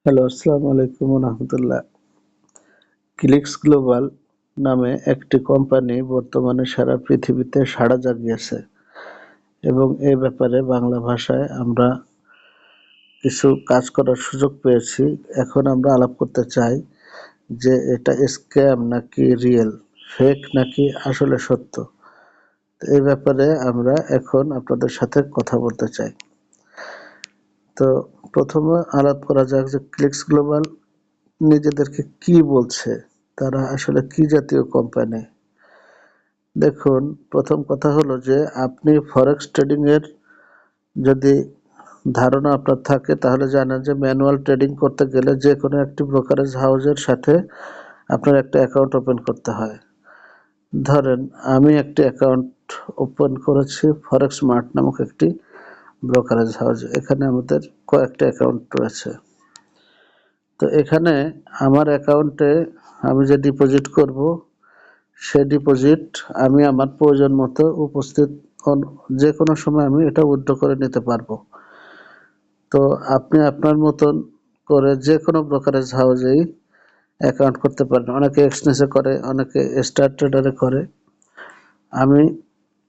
Hello, আসসালামু আলাইকুম রহমতুল্লাহ। Clicks global নামে একটি কোম্পানি বর্তমানে সারা পৃথিবীতে সাড়া জাগিয়েছে এবং এ ব্যাপারে বাংলা ভাষায় আমরা কিছু কাজ করার সুযোগ পেয়েছি। এখন আমরা আলাপ করতে চাই যে এটা স্ক্যাম নাকি রিয়েল, ফেক নাকি আসলে সত্য। এই ব্যাপারে আমরা এখন আপনাদের সাথে কথা বলতে চাই। তো প্রথমে আলাপ করা যাক যে ক্লিকস গ্লোবাল নিজেদেরকে কি বলছে, তারা আসলে কি জাতীয় কোম্পানি। দেখুন, প্রথম কথা হলো যে আপনি ফরেক্স ট্রেডিং এর যদি ধারণা আপনার থাকে তাহলে জানেন যে ম্যানুয়াল ট্রেডিং করতে গেলে যে কোনো একটি ব্রোকারেজ হাউসের সাথে আপনার একটা অ্যাকাউন্ট ওপেন করতে হয়। ধরেন আমি একটি অ্যাকাউন্ট ওপেন করেছি ফরেক্স মার্ট নামক একটি ব্রোকারেজ হাউস। এখানে আমাদের কয়েকটা অ্যাকাউন্ট রয়েছে। তো এখানে আমার অ্যাকাউন্টে আমি যে ডিপোজিট করব, সে ডিপোজিট আমি আমার প্রয়োজন মতো উপস্থিত যে কোনো সময় আমি এটা উইথড্র করে নিতে পারবো। তো আপনি আপনার মতন করে যে কোনো ব্রোকারেজ হাউসেই অ্যাকাউন্ট করতে পারেন। অনেকে এক্সচেঞ্জে করে, অনেকে স্টার ট্রেডারে করে। আমি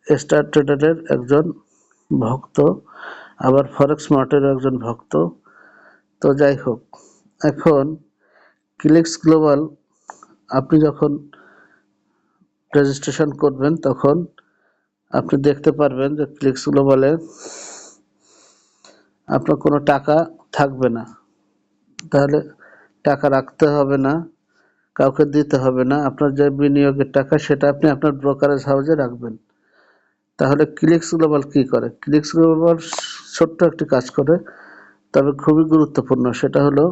স্টার ট্রেডারের একজন ভক্ত, আবার ফরেক্স মার্টের একজন ভক্ত। তো যাই হোক, এখন ক্লিকস গ্লোবাল আপনি যখন রেজিস্ট্রেশন করবেন তখন আপনি দেখতে পারবেন যে ক্লিকস গ্লোবালে আপনার কোনো টাকা থাকবে না। তাহলে টাকা রাখতে হবে না, কাউকে দিতে হবে না। আপনার যে বিনিয়োগের টাকা সেটা আপনি আপনার ব্রোকারেজ হাউসে রাখবেন। তাহলে ক্লিকস গ্লোবাল কি করে? ক্লিকস গ্লোবাল ছোট্ট একটি কাজ করে, তবে খুবই গুরুত্বপূর্ণ। সেটা হলো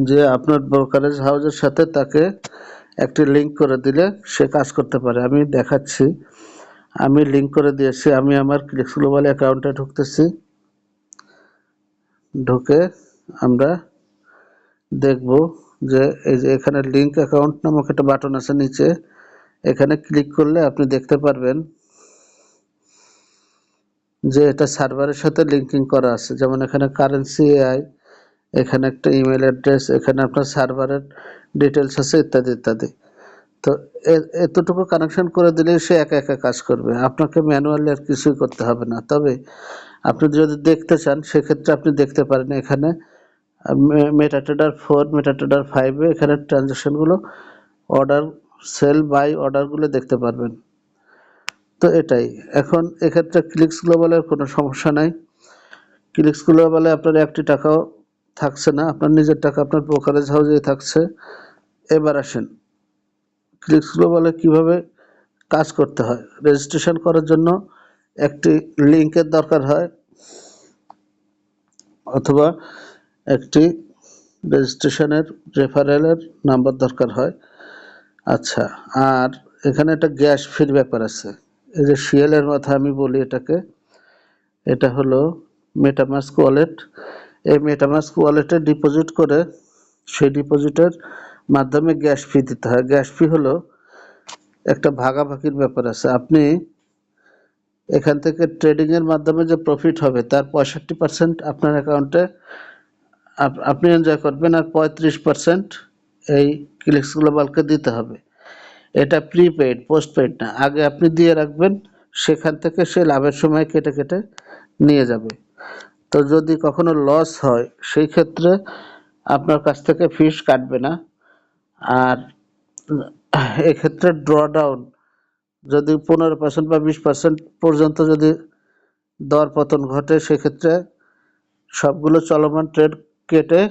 যে আপনার ব্রোকারেজ হাউসের সাথে তাকে একটি লিঙ্ক করে দিলে সে কাজ করতে পারে। আমি দেখাচ্ছি, আমি লিঙ্ক করে দিয়েছি। আমি আমার ক্লিকস গ্লোবাল অ্যাকাউন্টে ঢুকতেছি। ঢুকে আমরা দেখব যে এই যে এখানে লিঙ্ক অ্যাকাউন্ট নামক একটা বাটন আছে নিচে, এখানে ক্লিক করলে আপনি দেখতে পারবেন যে এটা সার্ভারের সাথে লিঙ্কিং করা আছে। যেমন এখানে কারেন্সি এআই, এখানে একটা ইমেল অ্যাড্রেস, এখানে আপনার সার্ভারের ডিটেলস আছে, ইত্যাদি ইত্যাদি। তো এতটুকু কানেকশন করে দিলেই সে একা একা কাজ করবে, আপনাকে ম্যানুয়ালি আর কিছুই করতে হবে না। তবে আপনি যদি দেখতে চান সেক্ষেত্রে আপনি দেখতে পারেন এখানে মেটাট্রেডার 4, মেটাট্রেডার 5 এ এখানে ট্রানজ্যাকশনগুলো, অর্ডার, সেল, বাই অর্ডারগুলো দেখতে পারবেন। তো এটাই। এখন এক্ষেত্রে ক্লিকস গ্লোবালের কোনো সমস্যা নাই। ক্লিকস গ্লোবালে আপনার একটি টাকাও থাকছে না, আপনার নিজের টাকা আপনার ব্রোকারেজ হাউসেই থাকছে। এবার আসেন ক্লিকস গ্লোবালে কীভাবে কাজ করতে হয়। রেজিস্ট্রেশন করার জন্য একটি লিঙ্কের দরকার হয়, অথবা একটি রেজিস্ট্রেশনের রেফারেলের নাম্বার দরকার হয়। আচ্ছা, আর এখানে একটা গ্যাস ফির ব্যাপার আছে। এই যে শিএলের মাথা আমি বলি এটাকে, এটা হলো মেটামাস্ক ওয়ালেট। এই মেটামাস্ক ওয়ালেটে ডিপোজিট করে সেই ডিপোজিটের মাধ্যমে গ্যাস ফি দিতে হয়। গ্যাস ফি হলো একটা ভাগাভাগির ব্যাপার আছে। আপনি এখান থেকে ট্রেডিংয়ের মাধ্যমে যে প্রফিট হবে তার 65% আপনার অ্যাকাউন্টে আপনি এনজয় করবেন, আর 35% এই ক্লিকস গ্লোবালকে দিতে হবে। এটা প্রিপেইড, পোস্টপেইড না। আগে আপনি দিয়ে রাখবেন, সেখান থেকে সে লাভের সময় কেটে কেটে নিয়ে যাবে। তো যদি কখনো লস হয় সেই ক্ষেত্রে আপনার কাছ থেকে ফিস কাটবে না। আর এক্ষেত্রে ড্রডাউন যদি 15% বা 20% পর্যন্ত যদি দর পতন ঘটে, সেক্ষেত্রে সবগুলো চলমান ট্রেড কেটে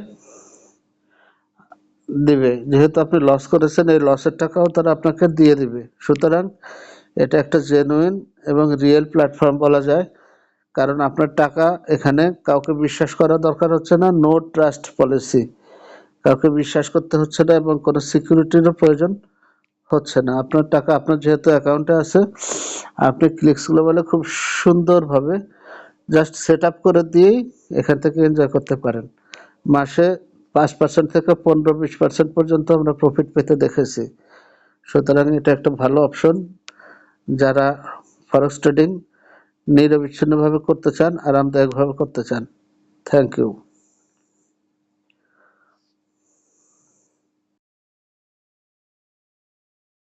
দিবে। যেহেতু আপনি লস করেছেন, এই লসের টাকাও তারা আপনাকে দিয়ে দিবে। সুতরাং এটা একটা জেনুইন এবং রিয়েল প্ল্যাটফর্ম বলা যায়, কারণ আপনার টাকা এখানে কাউকে বিশ্বাস করা দরকার হচ্ছে না। নো ট্রাস্ট পলিসি, কাউকে বিশ্বাস করতে হচ্ছে না এবং কোনো সিকিউরিটিরও প্রয়োজন হচ্ছে না। আপনার টাকা আপনার যেহেতু অ্যাকাউন্টে আছে, আপনি ক্লিকস গ্লোবালে খুব সুন্দরভাবে জাস্ট সেট আপ করে দিয়েই এখান থেকে এনজয় করতে পারেন। মাসে 5% থেকে 15-20% পর্যন্ত আমরা প্রফিট পেতে দেখেছি। সুতরাং এটা একটা ভালো অপশন যারা ফরেক্স ট্রেডিং নিরবিচ্ছিন্নভাবে করতে চান, আরামদায়কভাবে করতে চান। Thank you.